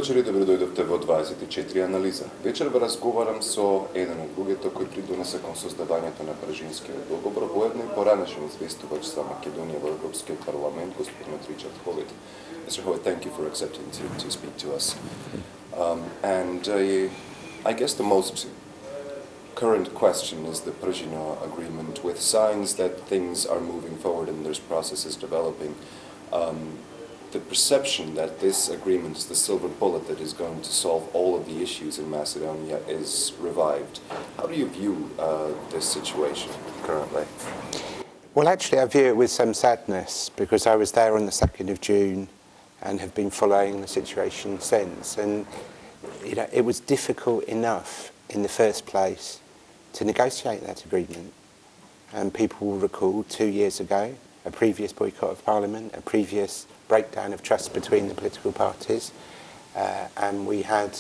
вечер и добро дојдовте во 24 анализа. Вечерва разговарам со еден од луѓето кои придонесе кон создавањето на Парижинскиот договор, воедно и поранешен известувач за Македонија во Европскиот парламент, господин Ричард Hovit. Mr. Hovit, thank you for accepting to speak to us. I guess the most current question is the Parisian agreement, with signs that things are moving forward and there's processes developing. The perception that this agreement is the silver bullet that is going to solve all of the issues in Macedonia is revived. How do you view this situation currently? Well, actually, I view it with some sadness because I was there on the 2nd of June and have been following the situation since. And it was difficult enough in the first place to negotiate that agreement. And people will recall 2 years ago, a previous boycott of Parliament, a previous breakdown of trust between the political parties, and we had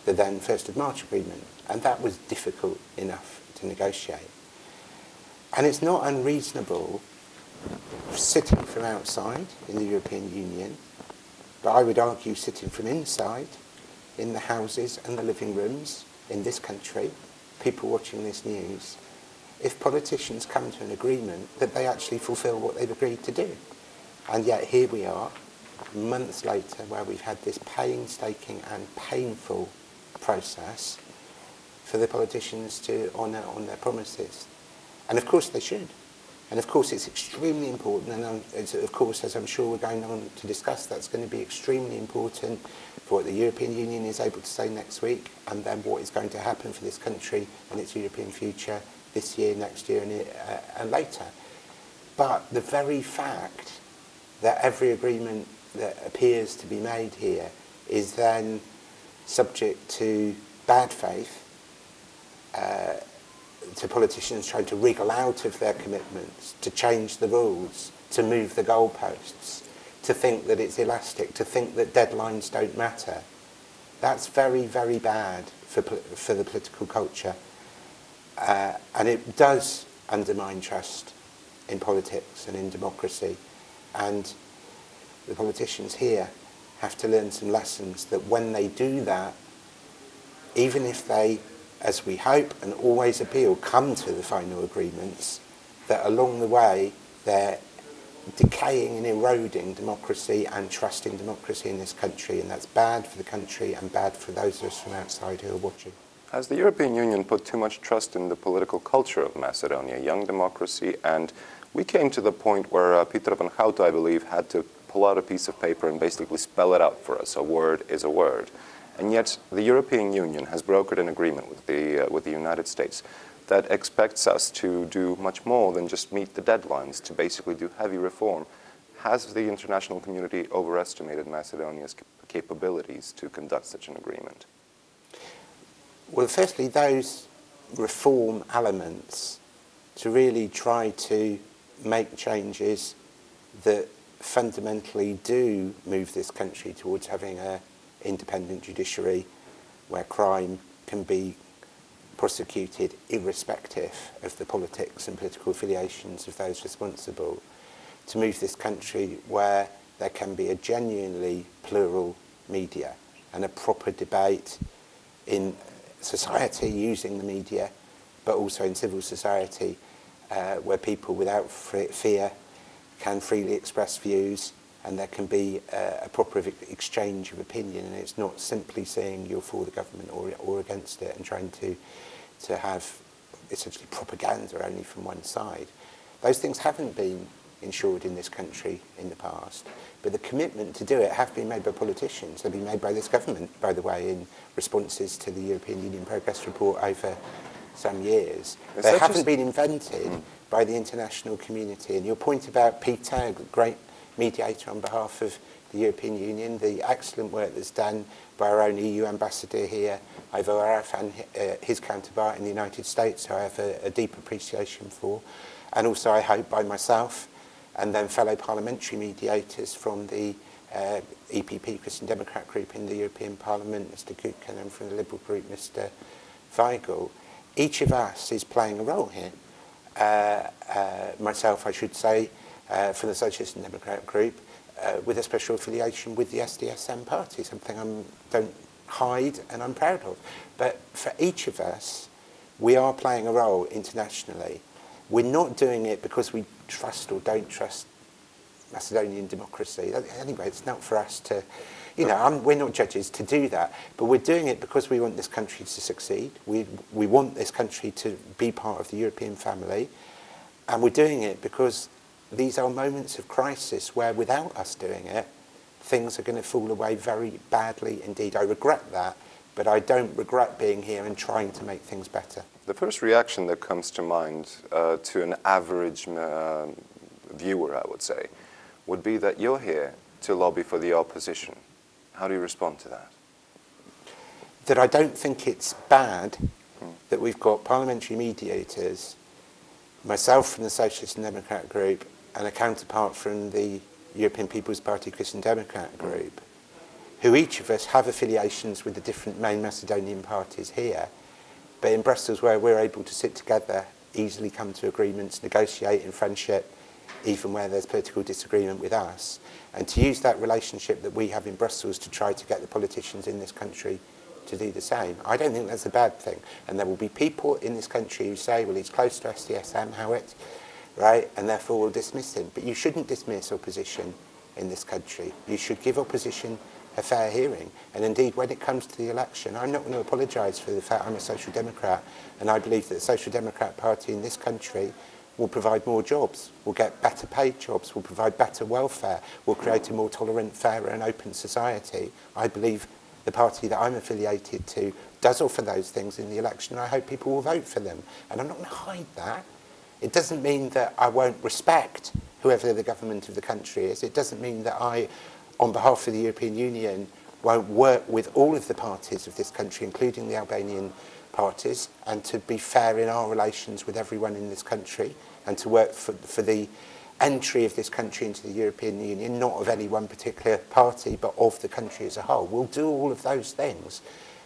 the then 1st of March agreement, and that was difficult enough to negotiate. And it's not unreasonable, sitting from outside in the European Union, but I would argue sitting from inside, in the houses and the living rooms in this country, people watching this news, if politicians come to an agreement that they actually fulfil what they've agreed to do. And yet here we are, months later, where we've had this painstaking and painful process for the politicians to honour on their promises. And of course they should. And of course it's extremely important, and of course, as I'm sure we're going on to discuss, that's going to be extremely important for what the European Union is able to say next week, and then what is going to happen for this country and its European future this year, next year, and later. But the very fact that every agreement that appears to be made here is then subject to bad faith, to politicians trying to wriggle out of their commitments, to change the rules, to move the goalposts, to think that it's elastic, to think that deadlines don't matter. That's very, very bad for the political culture. And it does undermine trust in politics and in democracy. And the politicians here have to learn some lessons that when they do that, even if they, as we hope and always appeal, come to the final agreements, that along the way they're decaying and eroding democracy and trust in democracy in this country, and that's bad for the country and bad for those of us from outside who are watching. Has the European Union put too much trust in the political culture of Macedonia, young democracy? And we came to the point where Peter van Hout, I believe, had to pull out a piece of paper and basically spell it out for us. A word is a word. And yet the European Union has brokered an agreement with the United States that expects us to do much more than just meet the deadlines, to basically do heavy reform. Has the international community overestimated Macedonia's capabilities to conduct such an agreement? Well, firstly, those reform elements, to really try to make changes that fundamentally do move this country towards having an independent judiciary where crime can be prosecuted irrespective of the politics and political affiliations of those responsible, to move this country where there can be a genuinely plural media and a proper debate in society using the media, but also in civil society where people without fear can freely express views, and there can be a proper exchange of opinion, and it's not simply saying you're for the government or against it and trying to have essentially propaganda only from one side. Those things haven't been ensured in this country in the past, but the commitment to do it have been made by politicians. They've been made by this government, by the way, in responses to the European Union Progress Report over some years. They haven't been invented by the international community. And your point about Peter, a great mediator on behalf of the European Union, the excellent work that's done by our own EU ambassador here, Ivo Araf, and his counterpart in the United States, who I have a deep appreciation for, and also I hope by myself, and then fellow parliamentary mediators from the EPP Christian Democrat group in the European Parliament, Mr. Kukan, and from the Liberal group, Mr. Weigel. Each of us is playing a role here. Myself, I should say, from the Socialist and Democrat group, with a special affiliation with the SDSM party, something I don't hide and I'm proud of. But for each of us, we are playing a role internationally. We're not doing it because we trust or don't trust Macedonian democracy. Anyway, it's not for us to, we're not judges to do that, but we're doing it because we want this country to succeed. We want this country to be part of the European family, and we're doing it because these are moments of crisis where without us doing it, things are going to fall away very badly indeed. I regret that, but I don't regret being here and trying to make things better. The first reaction that comes to mind to an average viewer, I would say, would be that you're here to lobby for the opposition. How do you respond to that? That I don't think it's bad that we've got parliamentary mediators, myself from the Socialist and Democrat group, and a counterpart from the European People's Party Christian Democrat group, who each of us have affiliations with the different main Macedonian parties here, but in Brussels where we're able to sit together, easily come to agreements, negotiate in friendship, even where there's political disagreement with us, and to use that relationship that we have in Brussels to try to get the politicians in this country to do the same. I don't think that's a bad thing. And there will be people in this country who say, well, he's close to SDSM, Hovit, right, and therefore we'll dismiss him. But you shouldn't dismiss opposition in this country. You should give opposition a fair hearing. And indeed, when it comes to the election, I'm not going to apologise for the fact I'm a Social Democrat, and I believe that the Social Democrat Party in this country will provide more jobs, will get better paid jobs, will provide better welfare, will create a more tolerant, fairer and open society. I believe the party that I'm affiliated to does offer those things in the election, and I hope people will vote for them. And I'm not going to hide that. It doesn't mean that I won't respect whoever the government of the country is. It doesn't mean that I, on behalf of the European Union, won't work with all of the parties of this country, including the Albanian parties, and to be fair in our relations with everyone in this country, and to work for the entry of this country into the European Union, not of any one particular party, but of the country as a whole. We'll do all of those things,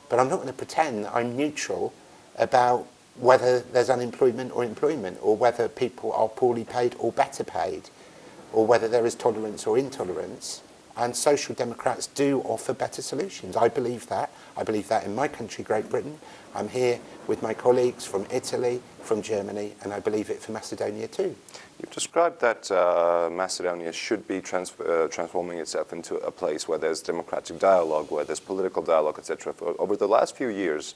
but I'm not going to pretend that I'm neutral about whether there's unemployment or employment, or whether people are poorly paid or better paid, or whether there is tolerance or intolerance. And Social Democrats do offer better solutions. I believe that. I believe that in my country, Great Britain. I'm here with my colleagues from Italy, from Germany, and I believe it for Macedonia too. You've described that Macedonia should be transforming itself into a place where there's democratic dialogue, where there's political dialogue, etc. Over the last few years,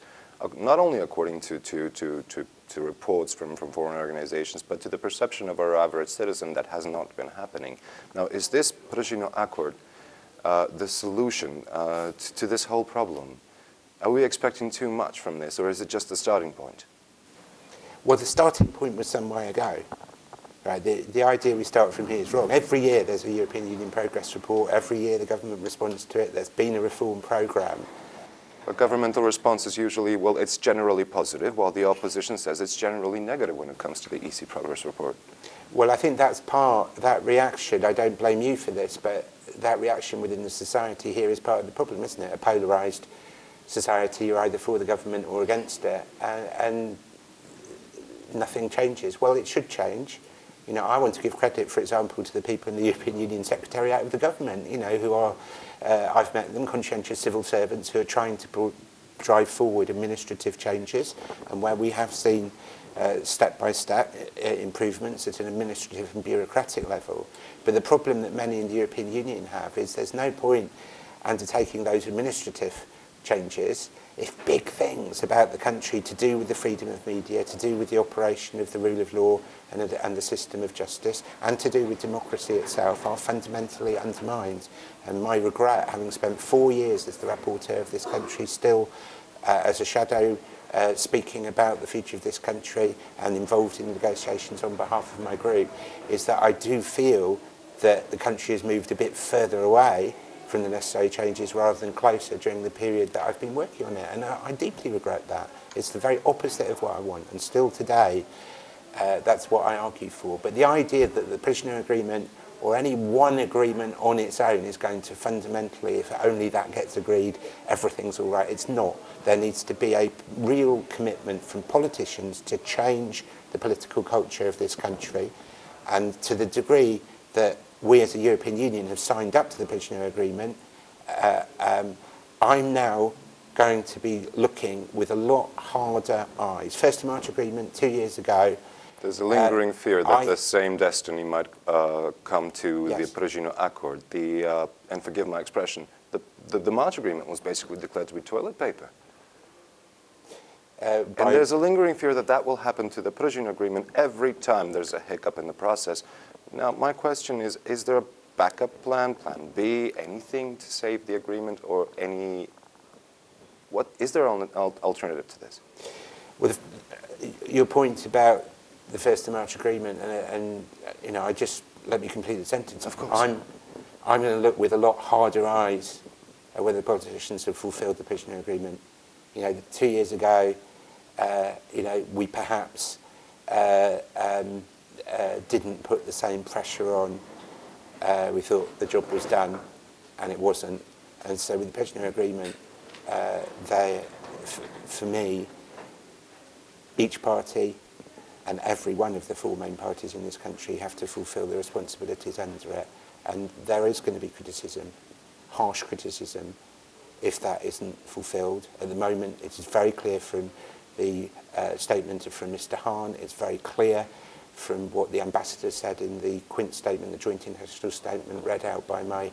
not only according to reports from foreign organizations, but to the perception of our average citizen, that has not been happening. Now, is this Prešino Accord the solution to this whole problem? Are we expecting too much from this, or is it just the starting point? Well, the starting point was some way ago. Right? The idea we start from here is wrong. Every year there's a European Union progress report. Every year the government responds to it. There's been a reform programme. A governmental response is usually, well, it's generally positive, while the opposition says it's generally negative when it comes to the EC progress report. Well, I think that's that reaction, I don't blame you for this, but that reaction within the society here is part of the problem, isn't it? A polarised society, you're either for the government or against it, and nothing changes. Well, it should change. You know, I want to give credit, for example, to the people in the European Union Secretariat of the government, you know, who are, I've met them, conscientious civil servants who are trying to drive forward administrative changes, and where we have seen step-by-step improvements at an administrative and bureaucratic level. But the problem that many in the European Union have is there's no point undertaking those administrative changes if big things about the country to do with the freedom of media, to do with the operation of the rule of law and the system of justice, and to do with democracy itself are fundamentally undermined. And my regret, having spent 4 years as the rapporteur of this country, still as a shadow speaking about the future of this country and involved in negotiations on behalf of my group, is that I do feel that the country has moved a bit further away from the necessary changes rather than closer during the period that I've been working on it. And I deeply regret that. It's the very opposite of what I want. And still today, that's what I argue for. But the idea that the Prešino Agreement or any one agreement on its own is going to fundamentally, if only that gets agreed, everything's all right. It's not. There needs to be a real commitment from politicians to change the political culture of this country. And to the degree that we as a European Union have signed up to the Pichinner Agreement, I'm now going to be looking with a lot harder eyes. 1st of March Agreement 2 years ago. There's a lingering fear that the same destiny might come to the Pružino Accord. And forgive my expression, the March Agreement was basically declared to be toilet paper. And there's a lingering fear that that will happen to the Pružino Agreement every time there's a hiccup in the process. Now, my question is there a backup plan, plan B, anything to save the agreement, or is there an alternative to this? Well, your point about the 1st of March Agreement, and you know, let me complete the sentence. Of course. I'm going to look with a lot harder eyes at whether the politicians have fulfilled the Pichinner Agreement. You know, 2 years ago, you know, we perhaps didn't put the same pressure on. We thought the job was done, and it wasn't. And so with the Pichinner Agreement, for me, each party and every one of the 4 main parties in this country have to fulfil their responsibilities under it. And there is going to be criticism, harsh criticism, if that isn't fulfilled. At the moment, it is very clear from the statement from Mr. Hahn, it's very clear from what the ambassador said in the Quint statement, the joint international statement read out by my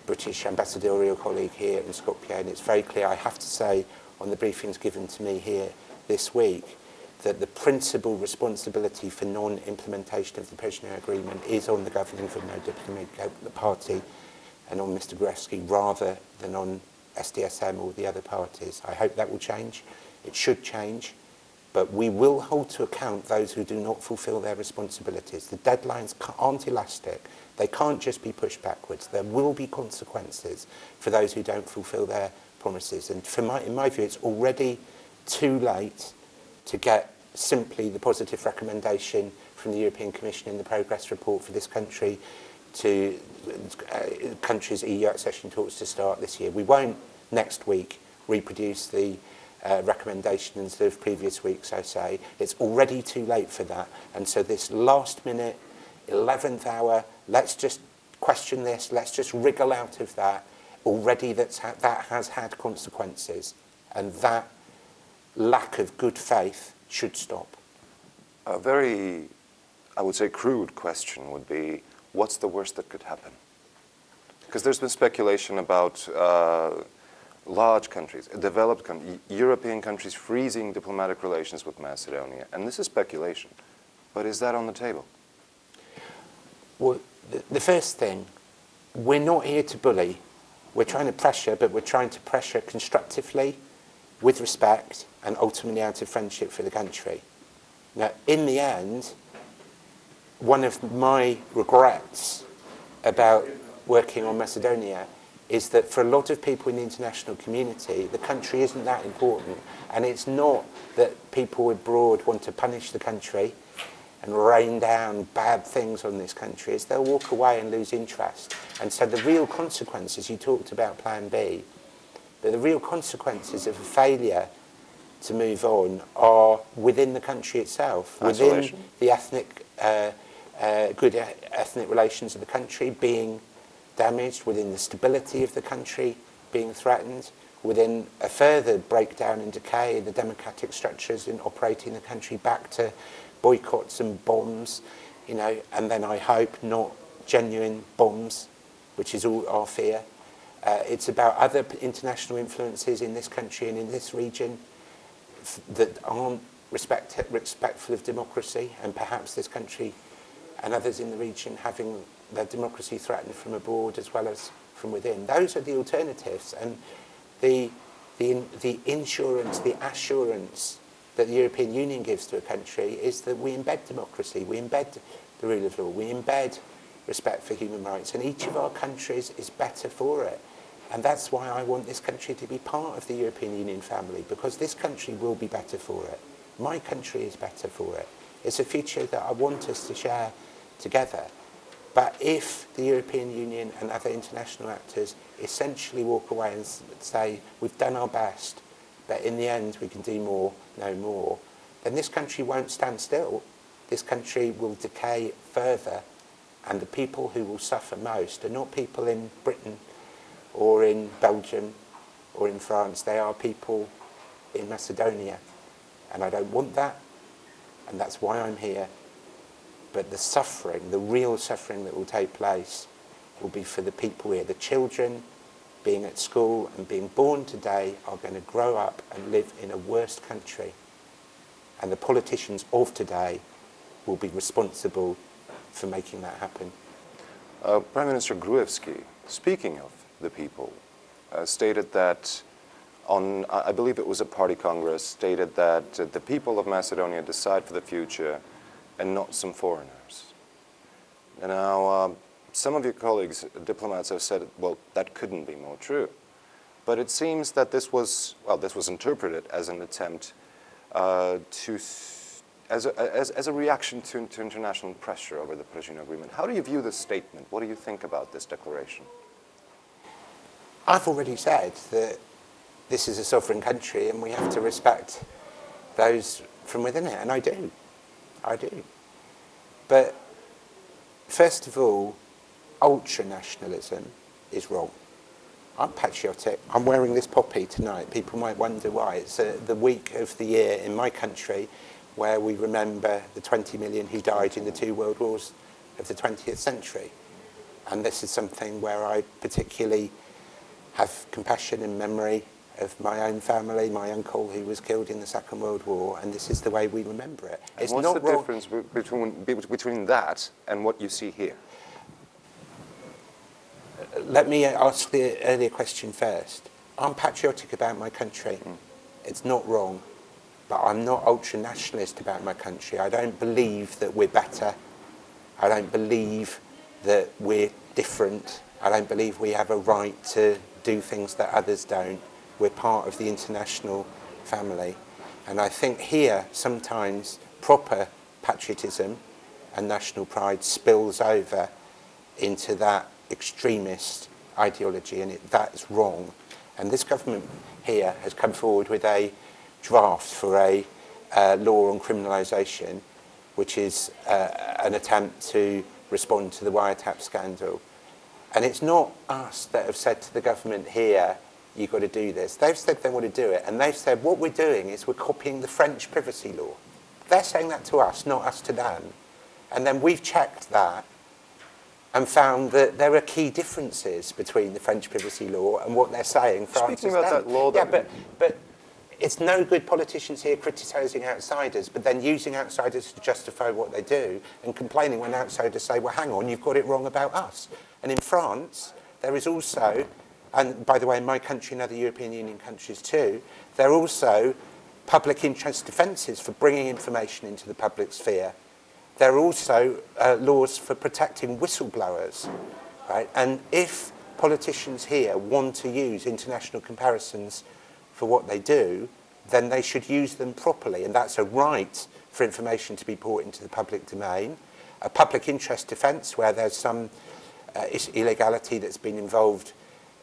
British ambassadorial colleague here in Skopje, and it's very clear, I have to say, on the briefings given to me here this week, that the principal responsibility for non-implementation of the Pichinner Agreement is on the governing from no diplomatic party and on Mr. Gruevski rather than on SDSM or the other parties. I hope that will change. It should change. But we will hold to account those who do not fulfil their responsibilities. The deadlines aren't elastic. They can't just be pushed backwards. There will be consequences for those who don't fulfil their promises. And in my view, it's already too late to get simply the positive recommendation from the European Commission in the progress report for this country to countries' EU accession talks to start this year. We won't next week reproduce the recommendations of previous weeks, I say. It's already too late for that. And so this last minute, 11th hour, let's just question this, let's just wriggle out of that. Already that has had consequences. And that lack of good faith should stop. A very, I would say, crude question would be, what's the worst that could happen? Because there's been speculation about large countries, developed European countries freezing diplomatic relations with Macedonia. And this is speculation. But is that on the table? Well, the first thing, we're not here to bully. We're trying to pressure, but we're trying to pressure constructively, with respect, and ultimately out of friendship for the country. Now, in the end, one of my regrets about working on Macedonia is that for a lot of people in the international community, the country isn't that important. And it's not that people abroad want to punish the country and rain down bad things on this country. It's they'll walk away and lose interest. And so the real consequences, you talked about Plan B, but the real consequences of a failure to move on are within the country itself, isolation. Within the ethnic, good ethnic relations of the country being damaged, within the stability of the country being threatened, within a further breakdown and decay in the democratic structures in operating the country back to boycotts and bombs, you know, and then I hope not genuine bombs, which is all our fear. It's about other international influences in this country and in this region that aren't respectful of democracy, and perhaps this country and others in the region having their democracy threatened from abroad as well as from within. Those are the alternatives, and the insurance, the assurance that the European Union gives to a country is that we embed democracy, we embed the rule of law, we embed respect for human rights, and each of our countries is better for it. And that's why I want this country to be part of the European Union family, because this country will be better for it. My country is better for it. It's a future that I want us to share together. But if the European Union and other international actors essentially walk away and say, we've done our best, but in the end we can do more, no more, then this country won't stand still. This country will decay further And the people who will suffer most are not people in Britain or in Belgium or in France. They are people in Macedonia. And I don't want that, and that's why I'm here. But the suffering, the real suffering that will take place, will be for the people here. The children being at school and being born today are going to grow up and live in a worse country. And the politicians of today will be responsible for making that happen. Prime Minister Gruevski, speaking of the people, stated that on, I believe it was a party congress, stated that the people of Macedonia decide for the future and not some foreigners. And now, some of your colleagues, diplomats, have said, well, that couldn't be more true. But it seems that this was interpreted as an attempt as a reaction to international pressure over the Presino Agreement. How do you view this statement? What do you think about this declaration? I've already said that this is a sovereign country and we have to respect those from within it, and I do. I do. But first of all, ultra-nationalism is wrong. I'm patriotic. I'm wearing this poppy tonight. People might wonder why. It's the week of the year in my country where we remember the 20 million who died in the 2 world wars of the 20th century. And this is something where I particularly have compassion and memory of my own family, my uncle who was killed in the Second World War, and this is the way we remember it. It's what's not the difference between that and what you see here? Let me ask the earlier question first. I'm patriotic about my country. It's not wrong, but I'm not ultra-nationalist about my country. I don't believe that we're better. I don't believe that we're different. I don't believe we have a right to do things that others don't. We're part of the international family. And I think here, sometimes proper patriotism and national pride spills over into that extremist ideology, and that's wrong. And this government here has come forward with a draft for a law on criminalisation, which is an attempt to respond to the wiretap scandal. And it's not us that have said to the government here, you've got to do this. They've said they want to do it, and they've said what we're doing is we're copying the French privacy law. They're saying that to us, not us to them. And then we've checked that and found that there are key differences between the French privacy law and what they're saying. Speaking about that law, yeah, but it's no good politicians here criticising outsiders, but then using outsiders to justify what they do and complaining when outsiders say, well, hang on, you've got it wrong about us. And in France, there is also, and by the way, in my country and other European Union countries too, there are also public interest defences for bringing information into the public sphere. There are also laws for protecting whistleblowers, right? And if politicians here want to use international comparisons for what they do, then they should use them properly. And that's a right for information to be brought into the public domain. A public interest defence where there's some illegality that's been involved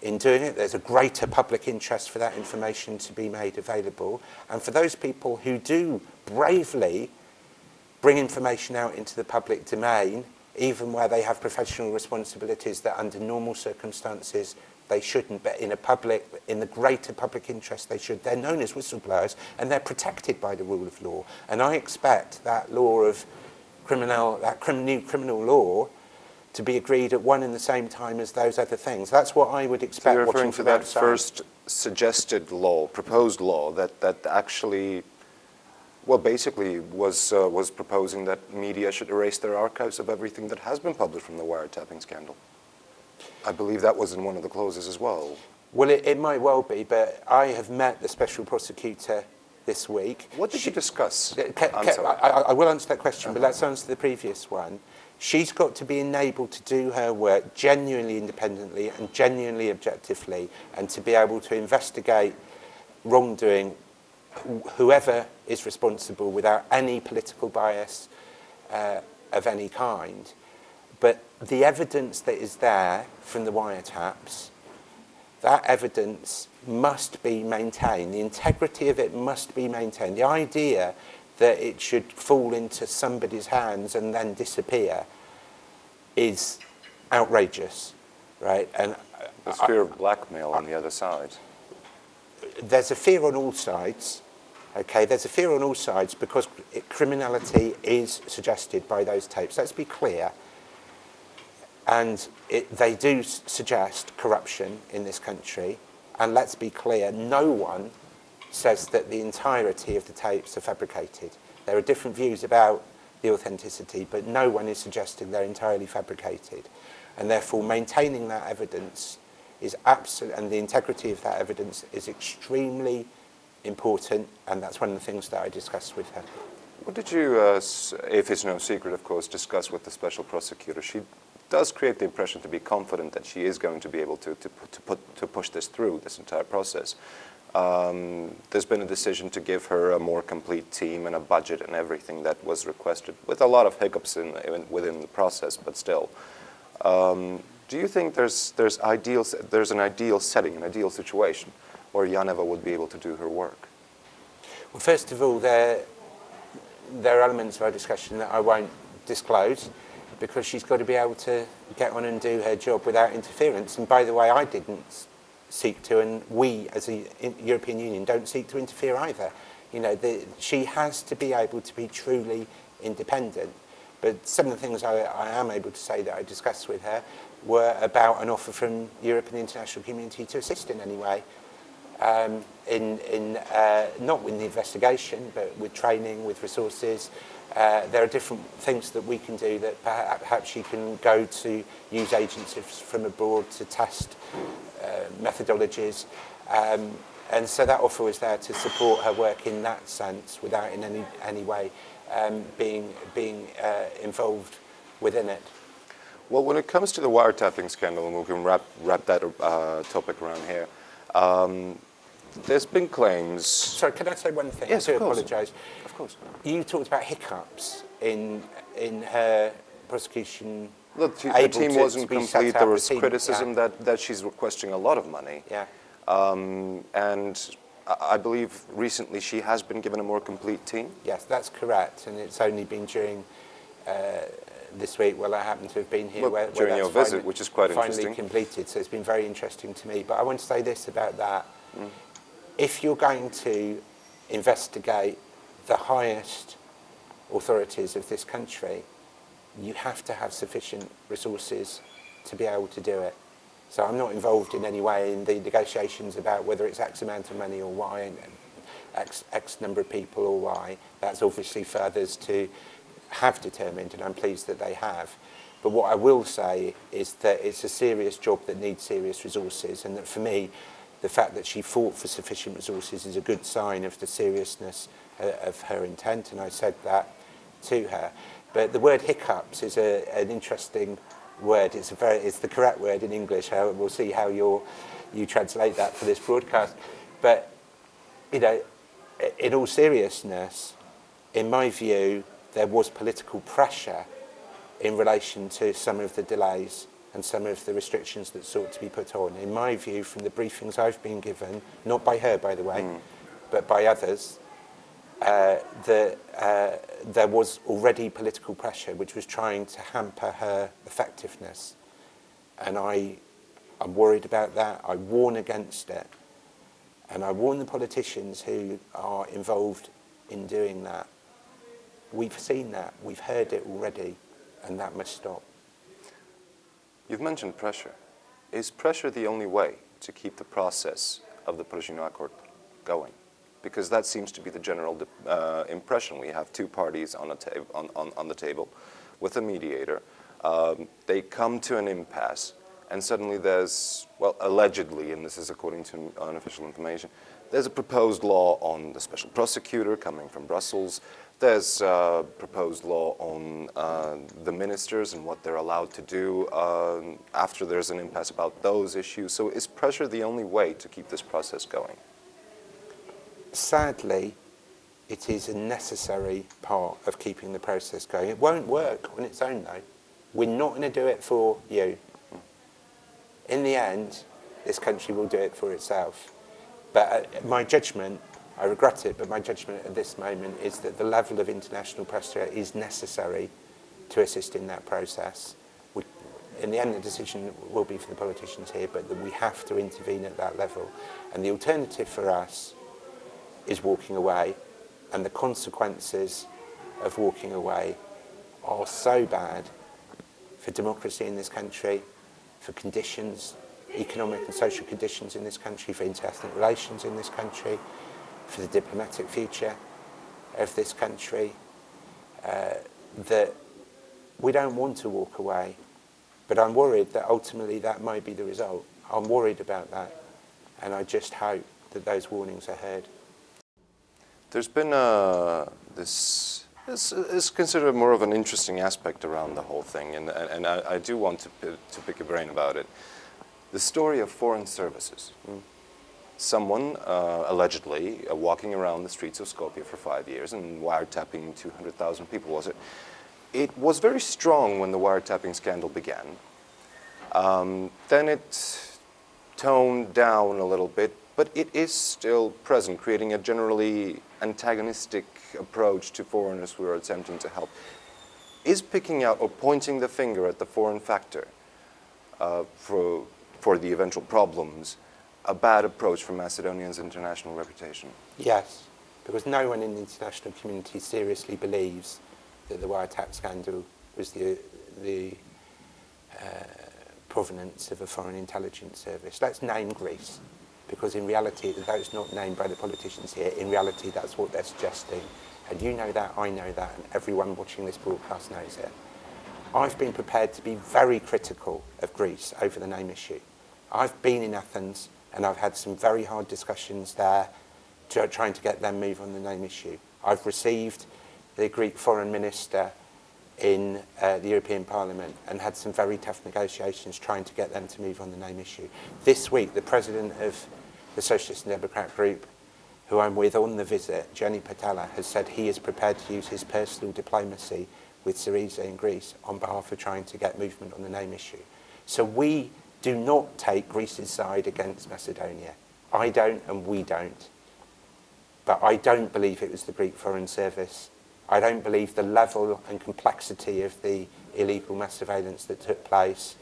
in doing it. There's a greater public interest for that information to be made available. And for those people who do bravely bring information out into the public domain, even where they have professional responsibilities that under normal circumstances they shouldn't, but in the greater public interest they should. They're known as whistleblowers and they're protected by the rule of law. And I expect that law of new criminal law to be agreed at one and the same time as those other things. That's what I would expect. So you're referring to that first suggested law, proposed law, that actually, well, basically was proposing that media should erase their archives of everything that has been published from the wiretapping scandal. I believe that was in one of the clauses as well. Well, it might well be, but I have met the special prosecutor this week. What did you discuss? I will answer that question, but let's answer the previous one. She's got to be enabled to do her work genuinely independently and genuinely objectively, and to be able to investigate wrongdoing, whoever is responsible, without any political bias of any kind. But the evidence that is there from the wiretaps, that evidence must be maintained. The integrity of it must be maintained. The idea that it should fall into somebody's hands and then disappear is outrageous, right? And There's fear of blackmail on the other side. there's a fear on all sides. Okay, there's a fear on all sides because criminality is suggested by those tapes. Let's be clear. And they do suggest corruption in this country. And let's be clear, no one says that the entirety of the tapes are fabricated. There are different views about the authenticity, but no one is suggesting they're entirely fabricated. And therefore, maintaining that evidence is absolute, and the integrity of that evidence is extremely important, and that's one of the things that I discussed with her. What did you, if it's no secret, of course, discuss with the special prosecutor? She does create the impression to be confident that she is going to be able to push this through, this entire process. There's been a decision to give her a more complete team and a budget and everything that was requested, with a lot of hiccups within the process, but still. Do you think there's an ideal setting, an ideal situation where Janeva would be able to do her work? Well, first of all, there are elements of our discussion that I won't disclose because she's got to be able to get on and do her job without interference. And by the way, I didn't seek to, and we as a European Union don't seek to interfere either. You know, she has to be able to be truly independent. But some of the things I am able to say that I discussed with her were about an offer from Europe and the international community to assist in any way. Not with the investigation, but with training, with resources. There are different things that we can do that perhaps she can go to use agencies from abroad to test methodologies. And so that offer was there to support her work in that sense without in any way being involved within it. Well, when it comes to the wiretapping scandal, and we can wrap that topic around here, there's been claims... Sorry, can I say one thing? Yes, I do of course. Apologise. Of course. You talked about hiccups in her prosecution. Look, the team wasn't complete. There was criticism that she's requesting a lot of money. Yeah. And I believe recently she has been given a more complete team. Yes, that's correct. And it's only been during this week, well, I happen to have been here where during your visit, which is quite finally interesting. Completed. So it's been very interesting to me. But I want to say this about that. If you're going to investigate the highest authorities of this country, you have to have sufficient resources to be able to do it. So I'm not involved in any way in the negotiations about whether it's X amount of money or Y, X number of people or Y. That's obviously for others to have determined, and I'm pleased that they have. But what I will say is that it's a serious job that needs serious resources, and that for me, the fact that she fought for sufficient resources is a good sign of the seriousness of her intent, and I said that to her. But the word hiccups is an interesting word. It's the correct word in English. We'll see how you translate that for this broadcast. But you know, in all seriousness, in my view, there was political pressure in relation to some of the delays and some of the restrictions that sought to be put on. In my view, from the briefings I've been given, not by her, by the way, but by others, there was already political pressure which was trying to hamper her effectiveness. And I'm worried about that. I warn against it. And I warn the politicians who are involved in doing that. We've seen that. We've heard it already. And that must stop. You've mentioned pressure. Is pressure the only way to keep the process of the Pržino Accord going? Because that seems to be the general impression. We have two parties on the table with a mediator. They come to an impasse, and suddenly there's, well, allegedly, and this is according to unofficial information, there's a proposed law on the special prosecutor coming from Brussels. There's a proposed law on the ministers and what they're allowed to do after there's an impasse about those issues. So is pressure the only way to keep this process going? Sadly, it is a necessary part of keeping the process going. It won't work on its own, though. We're not going to do it for you. In the end, this country will do it for itself. But my judgment, I regret it, but my judgment at this moment is that the level of international pressure is necessary to assist in that process. We in the end, the decision will be for the politicians here, but that we have to intervene at that level. And the alternative for us is walking away, and the consequences of walking away are so bad for democracy in this country, for conditions, economic and social conditions in this country, for international relations in this country, for the diplomatic future of this country, that we don't want to walk away. But I'm worried that ultimately that might be the result. I'm worried about that, and I just hope that those warnings are heard. There's been this is considered more of an interesting aspect around the whole thing, and I do want to pick your brain about it. The story of foreign services. Someone allegedly walking around the streets of Skopje for 5 years and wiretapping 200,000 people, was it? It was very strong when the wiretapping scandal began. Then it toned down a little bit, but it is still present, creating a generally antagonistic approach to foreigners who are attempting to help. Is picking out or pointing the finger at the foreign factor for the eventual problems a bad approach for Macedonia's international reputation? Yes, because no one in the international community seriously believes that the wiretap scandal was the provenance of a foreign intelligence service. Let's name Greece, because in reality, though it's not named by the politicians here, in reality that's what they're suggesting. And you know that, I know that, and everyone watching this broadcast knows it. I've been prepared to be very critical of Greece over the name issue. I've been in Athens, and I've had some very hard discussions there trying to get them move on the name issue. I've received the Greek foreign minister in the European Parliament and had some very tough negotiations trying to get them to move on the name issue. This week, the president of the Socialist and Democrat group, who I'm with on the visit, Gianni Patella, has said he is prepared to use his personal diplomacy with Syriza in Greece on behalf of trying to get movement on the name issue. So we do not take Greece's side against Macedonia. I don't and we don't. But I don't believe it was the Greek Foreign Service. I don't believe the level and complexity of the illegal mass surveillance that took place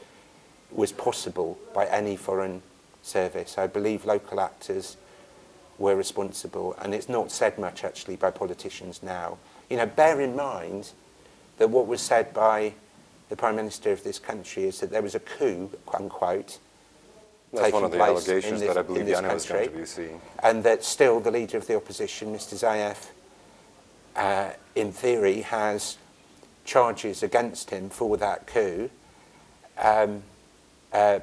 was possible by any foreign service. I believe local actors were responsible, and it's not said much actually by politicians now. You know, bear in mind that what was said by the Prime Minister of this country is that there was a coup, unquote, that's one of the allegations that I believe Yana was going to be seeing. And that still the leader of the opposition, Mr. Zaev, in theory, has charges against him for that coup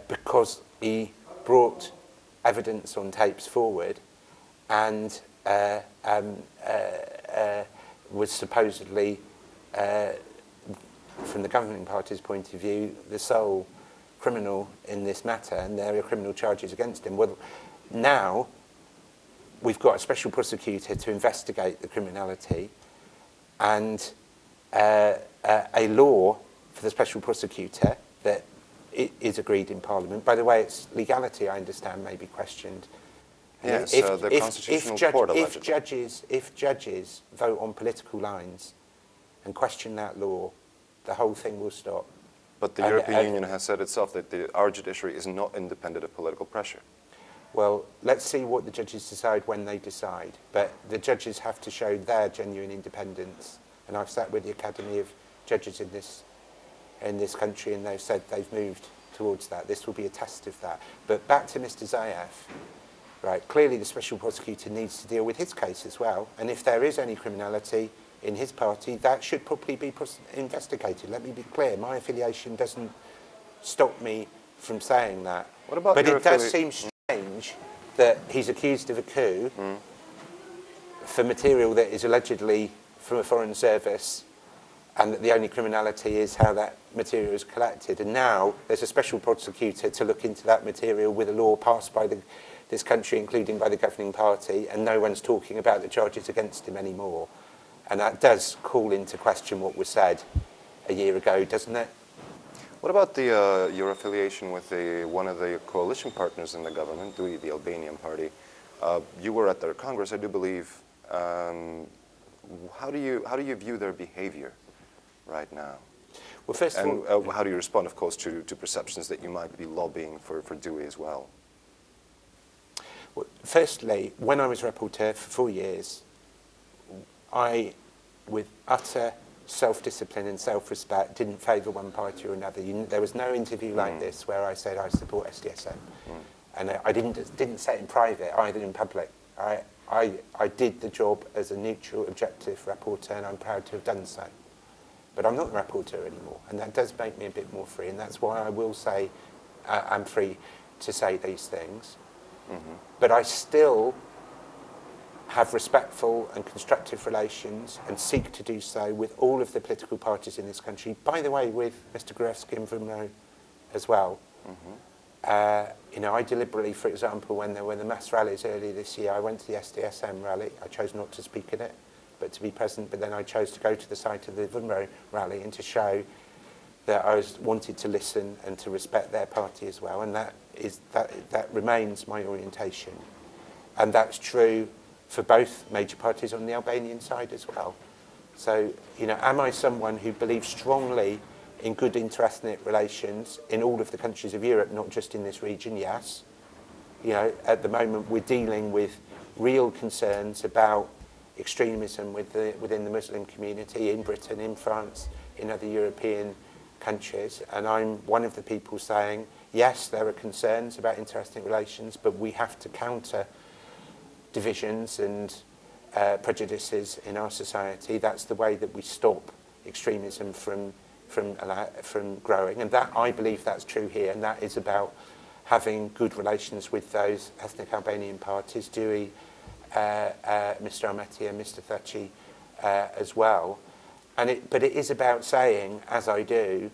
because he brought evidence on tapes forward and was supposedly, from the governing party's point of view, the sole criminal in this matter, and there are criminal charges against him. Well, now we've got a special prosecutor to investigate the criminality, and a law for the special prosecutor that is agreed in Parliament. By the way, its legality, I understand, may be questioned. Yes, the Constitutional Court allegedly. If judges vote on political lines and question that law, the whole thing will stop. But the European Union has said itself that our judiciary is not independent of political pressure. Well, let's see what the judges decide when they decide. But the judges have to show their genuine independence. And I've sat with the Academy of Judges in this country, and they've said they've moved towards that. This will be a test of that. But back to Mr. Zaev, right? Clearly, the special prosecutor needs to deal with his case as well. And if there is any criminality in his party, that should properly be investigated. Let me be clear, my affiliation doesn't stop me from saying that. What about but it does seem strange that he's accused of a coup for material that is allegedly from a foreign service, and that the only criminality is how that material is collected. And now there's a special prosecutor to look into that material with a law passed by this country, including by the governing party, and no one's talking about the charges against him anymore. And that does call into question what was said a year ago, doesn't it? What about your affiliation with one of the coalition partners in the government, the Albanian party? You were at their Congress, I do believe. How do you view their behavior right now? Well, first of And all, how do you respond, of course, to perceptions that you might be lobbying for Dewey as well? well, firstly, when I was rapporteur for 4 years, I, with utter self-discipline and self-respect, didn't favour one party or another. There was no interview like this where I said I support SDSM. And I didn't say it in private, either in public. I did the job as a neutral, objective rapporteur, and I'm proud to have done so. But I'm not the rapporteur anymore, and that does make me a bit more free, and that's why I will say I'm free to say these things. But I still have respectful and constructive relations and seek to do so with all of the political parties in this country. By the way, with Mr. Gruevski and Vrumno as well. You know, I deliberately, for example, when there were the mass rallies earlier this year, I went to the SDSM rally. I chose not to speak at it, but to be present. But then I chose to go to the site of the Vrumno rally and to show that I wanted to listen and to respect their party as well. And that remains my orientation. And that's true for both major parties on the Albanian side as well. So, you know, am I someone who believes strongly in good interethnic relations in all of the countries of Europe, not just in this region? Yes. You know, at the moment we're dealing with real concerns about extremism within the Muslim community in Britain, in France, in other European countries. And I'm one of the people saying, yes, there are concerns about interethnic relations, but we have to counter divisions and prejudices in our society. That's the way that we stop extremism from growing, and that I believe that's true here, and that is about having good relations with those ethnic Albanian parties, Dewey, Mr. Almaty and Mr. Thaci as well. But it is about saying, as I do,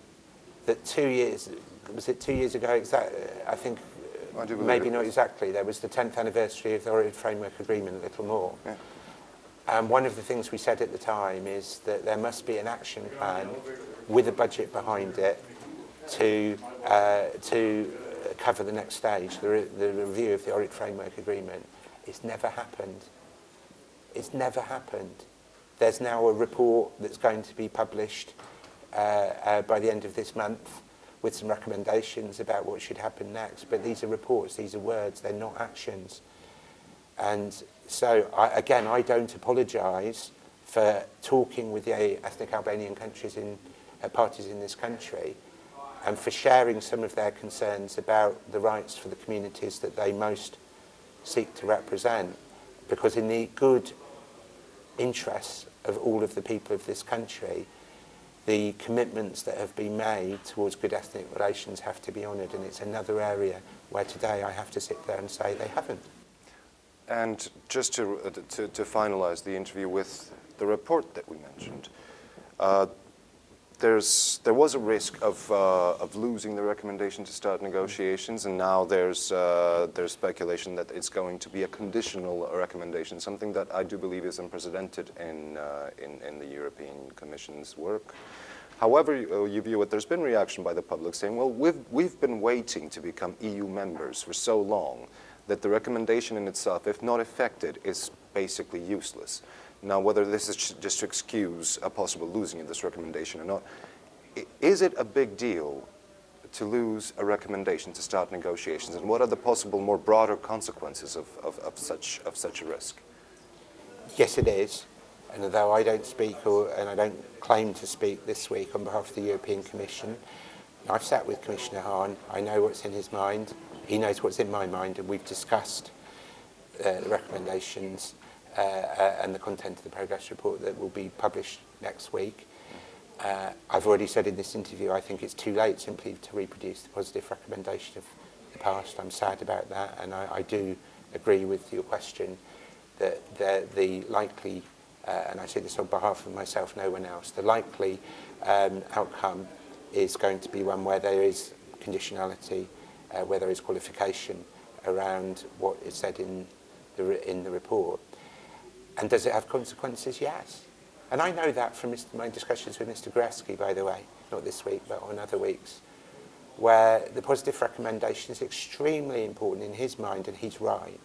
that 2 years, was it 2 years ago? I think maybe not exactly. There was the 10th anniversary of the Hovit Framework Agreement, a little more. Yeah. And one of the things we said at the time is that there must be an action plan with a budget behind it to cover the next stage, the review of the Hovit Framework Agreement. It's never happened. It's never happened. There's now a report that's going to be published by the end of this month with some recommendations about what should happen next. But these are reports, these are words, they're not actions. And so, again, I don't apologise for talking with the ethnic Albanian countries parties in this country and for sharing some of their concerns about the rights for the communities that they most seek to represent. Because in the good interests of all of the people of this country, the commitments that have been made towards good ethnic relations have to be honoured, and it's another area where today I have to sit there and say they haven't. And just to finalise the interview with the report that we mentioned, there was a risk of losing the recommendation to start negotiations, and now there's speculation that it's going to be a conditional recommendation, something that I do believe is unprecedented in the European Commission's work. However you view it, there's been reaction by the public saying, well, we've been waiting to become EU members for so long that the recommendation in itself, if not effected, is basically useless. Now, whether this is just to excuse a possible losing of this recommendation or not, is it a big deal to lose a recommendation to start negotiations? And what are the possible more broader consequences of such a risk? Yes, it is. And although I don't speak, and I don't claim to speak this week on behalf of the European Commission, I've sat with Commissioner Hahn. I know what's in his mind. He knows what's in my mind, and we've discussed the recommendations and the content of the progress report that will be published next week. I've already said in this interview I think it's too late simply to reproduce the positive recommendation of the past. I'm sad about that, and I do agree with your question that the likely, and I say this on behalf of myself, no one else, the likely outcome is going to be one where there is conditionality, where there is qualification around what is said in the report. And does it have consequences? Yes. And I know that from my discussions with Mr. Gruevski, by the way, not this week, but on other weeks, where the positive recommendation is extremely important in his mind, and he's right,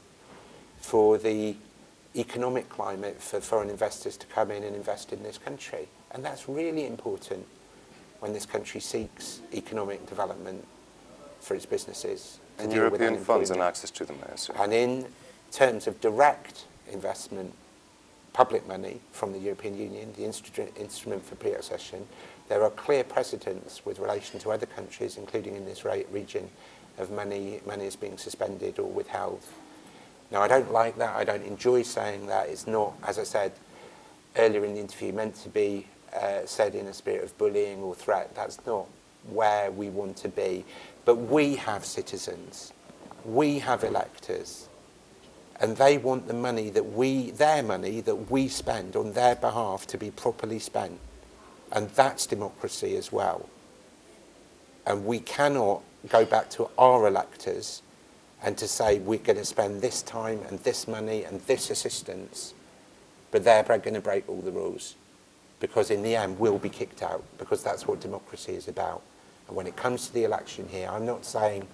for the economic climate for foreign investors to come in and invest in this country. And that's really important when this country seeks economic development for its businesses. And European funds and access to them, I assume. And in terms of direct investment, public money from the European Union, the instrument for pre-accession, there are clear precedents with relation to other countries, including in this region, of money is being suspended or withheld. Now, I don't like that. I don't enjoy saying that. It's not, as I said earlier in the interview, meant to be said in a spirit of bullying or threat. That's not where we want to be. But we have citizens. We have electors. And they want the money their money that we spend on their behalf to be properly spent. And that's democracy as well. And we cannot go back to our electors and to say we're going to spend this time and this money and this assistance, but they're going to break all the rules. Because in the end, we'll be kicked out, because that's what democracy is about. And when it comes to the election here, I'm not saying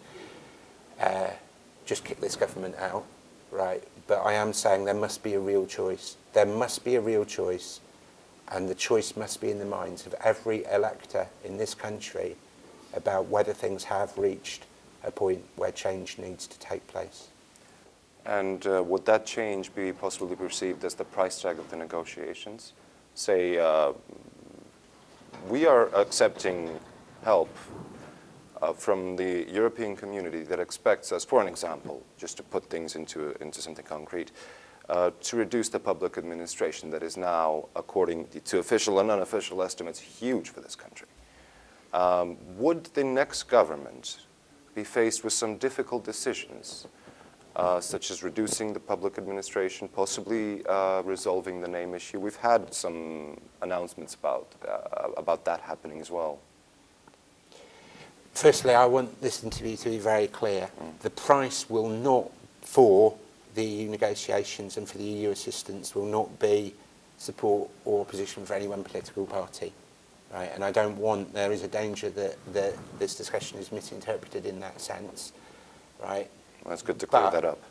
just kick this government out, right? But I am saying there must be a real choice. There must be a real choice, and the choice must be in the minds of every elector in this country about whether things have reached a point where change needs to take place. And would that change be possibly perceived as the price tag of the negotiations? Say, we are accepting help from the European community that expects us, for an example, just to put things into something concrete, to reduce the public administration that is now, according to official and unofficial estimates, huge for this country. Would the next government be faced with some difficult decisions, such as reducing the public administration, possibly resolving the name issue? We've had some announcements about that happening as well. Firstly, I want this interview to be very clear. The price will not, for the EU negotiations and for the EU assistance, will not be support or opposition for any one political party. Right? And I don't want, there is a danger that this discussion is misinterpreted in that sense. Right? Well, it's good to clear that up.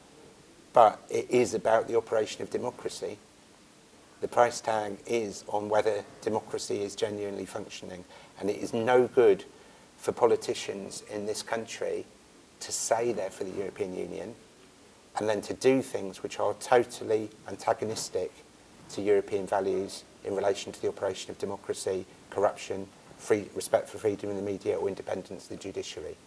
But it is about the operation of democracy. The price tag is on whether democracy is genuinely functioning. And it is no good for politicians in this country to say they're for the European Union and then to do things which are totally antagonistic to European values in relation to the operation of democracy, corruption, respect for freedom in the media, or independence of the judiciary.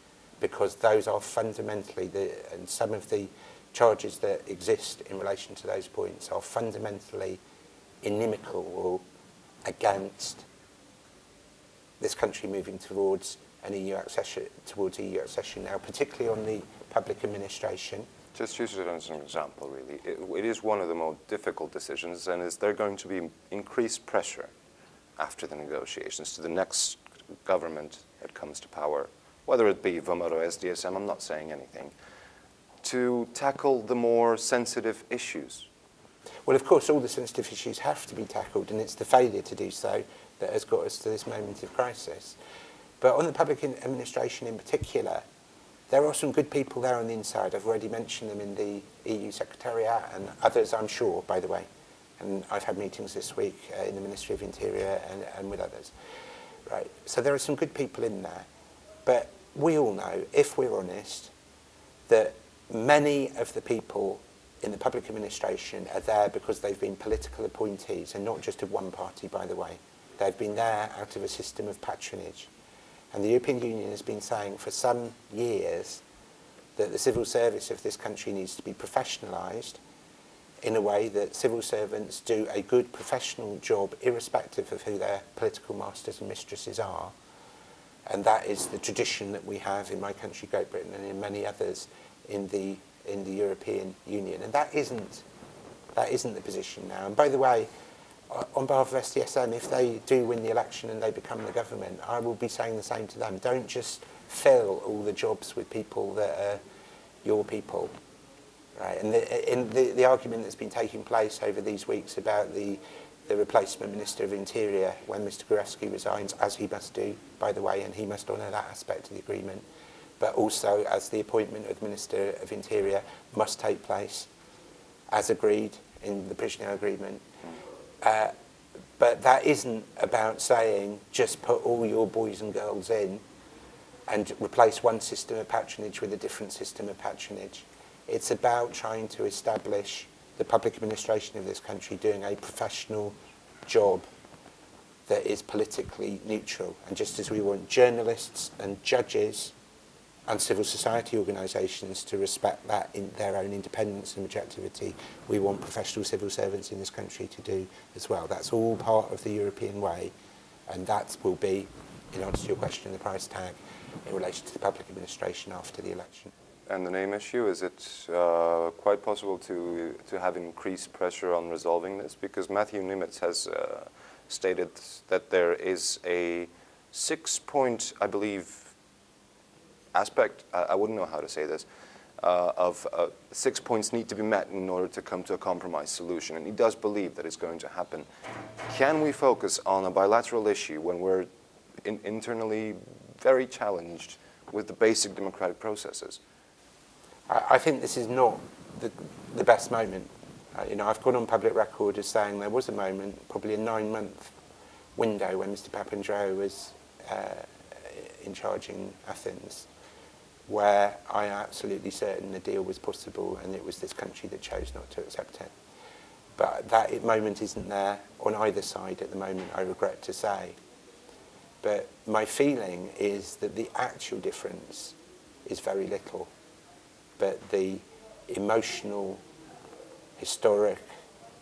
Because those are fundamentally, and some of the charges that exist in relation to those points are fundamentally inimical or against this country moving towards an EU accession now, particularly on the public administration. Just use it as an example, really. It is one of the more difficult decisions, and is there going to be increased pressure after the negotiations to the next government that comes to power, whether it be VMR or SDSM, I'm not saying anything, to tackle the more sensitive issues? Well, of course, all the sensitive issues have to be tackled, and it's the failure to do so that has got us to this moment of crisis. But on the public administration in particular, there are some good people there on the inside. I've already mentioned them in the EU Secretariat, and others, I'm sure, by the way. And I've had meetings this week in the Ministry of Interior and with others. Right. So there are some good people in there. But we all know, if we're honest, that many of the people in the public administration are there because they've been political appointees, and not just of one party, by the way. They've been there out of a system of patronage. And the European Union has been saying for some years that the civil service of this country needs to be professionalised in a way that civil servants do a good professional job irrespective of who their political masters and mistresses are. And that is the tradition that we have in my country, Great Britain, and in many others in the European Union. And that isn't the position now. And by the way, on behalf of SDSM, if they do win the election and they become the government, I will be saying the same to them. Don't just fill all the jobs with people that are your people. Right? And the argument that's been taking place over these weeks about the replacement Minister of Interior when Mr. Gruevski resigns, as he must do, by the way, and he must honour that aspect of the agreement, but also as the appointment of the Minister of Interior must take place as agreed in the Prishna agreement. But that isn't about saying just put all your boys and girls in and replace one system of patronage with a different system of patronage. It's about trying to establish the public administration of this country doing a professional job that is politically neutral. And just as we want journalists and judges and civil society organisations to respect that in their own independence and objectivity, we want professional civil servants in this country to do as well. That's all part of the European way, and that will be, in answer to your question, the price tag in relation to the public administration after the election. And the name issue, is it quite possible to have increased pressure on resolving this? Because Matthew Nimitz has stated that there is a 6-point, I believe, aspect, I wouldn't know how to say this, of 6 points need to be met in order to come to a compromise solution. And he does believe that it's going to happen. Can we focus on a bilateral issue when we're internally very challenged with the basic democratic processes? I think this is not the best moment. I've gone on public record as saying there was a moment, probably a 9-month window when Mr. Papandreou was in charge in Athens, where I am absolutely certain the deal was possible and it was this country that chose not to accept it. But that moment isn't there on either side at the moment, I regret to say. But my feeling is that the actual difference is very little. But the emotional, historic,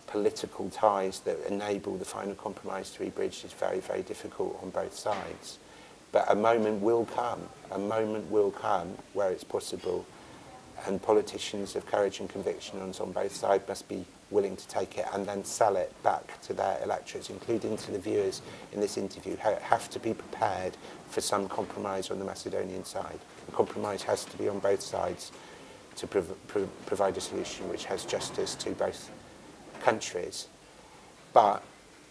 political ties that enable the final compromise to be bridged is very, very difficult on both sides. But a moment will come where it's possible, and politicians of courage and conviction on both sides must be willing to take it and then sell it back to their electorates, including to the viewers in this interview, have to be prepared for some compromise on the Macedonian side. The compromise has to be on both sides to provide a solution which has justice to both countries. But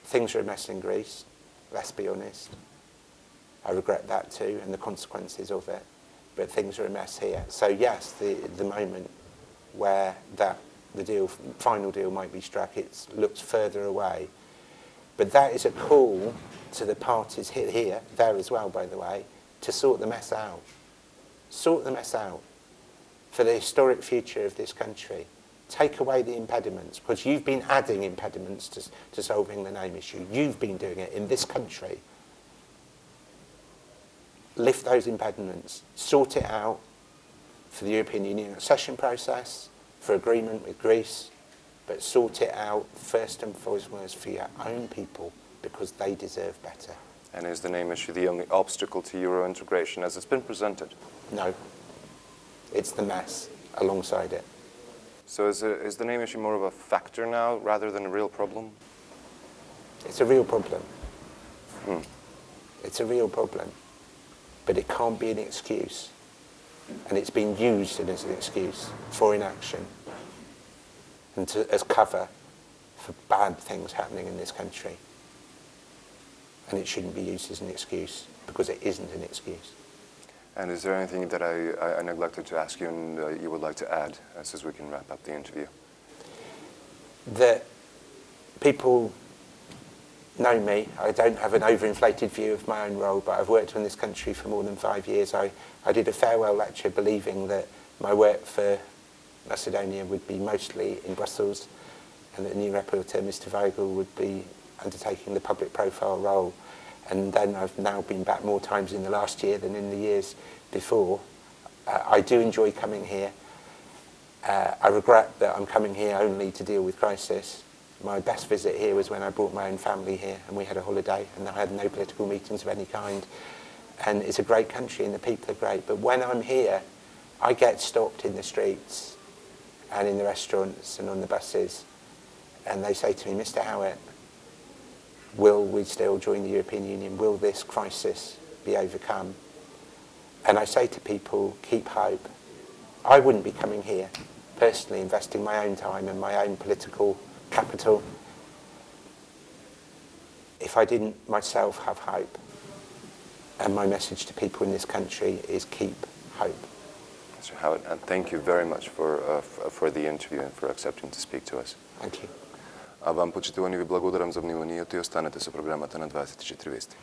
things are a mess in Greece, let's be honest. I regret that too, and the consequences of it. But things are a mess here. So yes, the moment where the final deal might be struck, it looks further away. But that is a call to the parties here, there as well, by the way, to sort the mess out. Sort the mess out for the historic future of this country. Take away the impediments, because you've been adding impediments to solving the name issue. You've been doing it in this country. Lift those impediments, sort it out for the European Union accession process, for agreement with Greece, but sort it out first and foremost for your own people, because they deserve better. And is the name issue the only obstacle to Euro integration as it's been presented? No. It's the mess alongside it. So is the name issue more of a factor now rather than a real problem? It's a real problem. It's a real problem. But it can't be an excuse. And it's been used as an excuse for inaction and as cover for bad things happening in this country. And it shouldn't be used as an excuse, because it isn't an excuse. And is there anything that I neglected to ask you and you would like to add as we can wrap up the interview? That people know me. I don't have an overinflated view of my own role, but I've worked in this country for more than 5 years. I did a farewell lecture believing that my work for Macedonia would be mostly in Brussels, and that the new rapporteur, Mr. Vogel, would be undertaking the public profile role. And then I've now been back more times in the last year than in the years before. I do enjoy coming here. I regret that I'm coming here only to deal with crisis. My best visit here was when I brought my own family here and we had a holiday, and I had no political meetings of any kind. And it's a great country and the people are great. But when I'm here, I get stopped in the streets and in the restaurants and on the buses, and they say to me, Mr. Howitt, will we still join the European Union? Will this crisis be overcome? And I say to people, keep hope. I wouldn't be coming here, personally investing my own time and my own political capital, if I didn't myself have hope. And my message to people in this country is keep hope. Mr. Howitt, thank you very much for the interview and for accepting to speak to us. Thank you. А вам, почитувани, ви благодарам за вниманието и останете со програмата на 24 вести.